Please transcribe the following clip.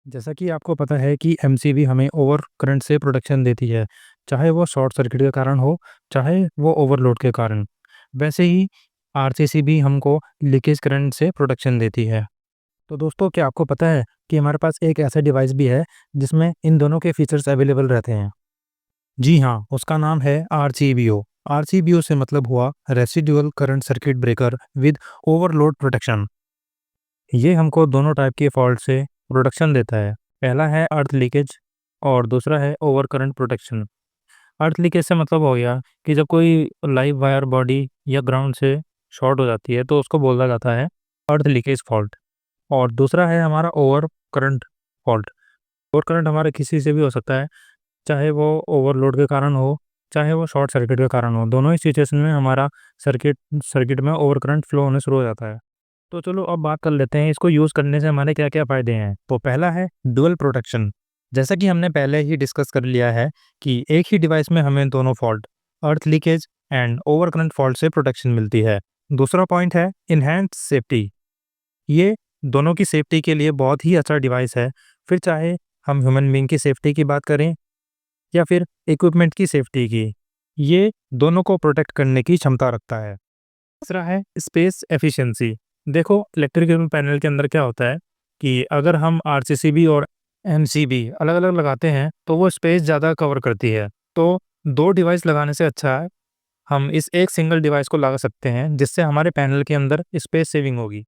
जैसा कि आपको पता है कि एमसीबी हमें ओवर करंट से प्रोटेक्शन देती है, चाहे वो शॉर्ट सर्किट के कारण हो, चाहे वो ओवरलोड के कारण। वैसे ही आरसीसी भी हमको लीकेज करंट से प्रोटेक्शन देती है। तो दोस्तों, क्या आपको पता है कि हमारे पास एक ऐसा डिवाइस भी है जिसमें इन दोनों के फीचर्स अवेलेबल रहते हैं? जी हाँ, उसका नाम है आरसीबीओ। आरसीबीओ से मतलब हुआ residual current circuit breaker with overload protection. ये हमको दोनों टाइप के फॉल्ट से प्रोटेक्शन देता है। पहला है अर्थ लीकेज और दूसरा है ओवर करंट प्रोटेक्शन। अर्थ लीकेज से मतलब हो गया कि जब कोई लाइव वायर बॉडी या ग्राउंड से शॉर्ट हो जाती है तो उसको बोला जाता है अर्थ लीकेज फॉल्ट। और दूसरा है हमारा over current fault. Over current हमारे किसी से भी हो सकता है, चाहे वो ओवरलोड के कारण हो, चाहे वो शॉर्ट सर्किट के कारण हो। दोनों ही सिचुएशन में हमारा सर्किट सर्किट में ओवर करंट फ्लो होने शुरू हो जाता है। तो चलो अब बात कर लेते हैं इसको यूज़ करने से हमारे क्या-क्या फ़ायदे हैं। तो पहला है डुअल प्रोटेक्शन। जैसा कि हमने पहले ही डिस्कस कर लिया है कि एक ही डिवाइस में हमें दोनों fault, earth leakage and over current fault से प्रोटेक्शन मिलती है। दूसरा पॉइंट है इन्हांस्ड सेफ्टी। ये दोनों की सेफ्टी के लिए बहुत ही अच्छा डिवाइस है। फिर चाहे हम ह्यूमन बीइंग की सेफ्टी की बात करें या फिर इक्विपमेंट की सेफ्टी की, ये दोनों को प्रोटेक्ट करने की क्षमता रखता है। तीसरा है स्पेस एफिशिएंसी। देखो, इलेक्ट्रिकल पैनल के अंदर क्या होता है कि अगर हम आरसीसीबी और एमसीबी अलग-अलग लगाते हैं तो वो स्पेस ज़्यादा कवर करती है। तो 2 डिवाइस लगाने से अच्छा है हम इस एक सिंगल डिवाइस को लगा सकते हैं जिससे हमारे पैनल के अंदर स्पेस सेविंग होगी।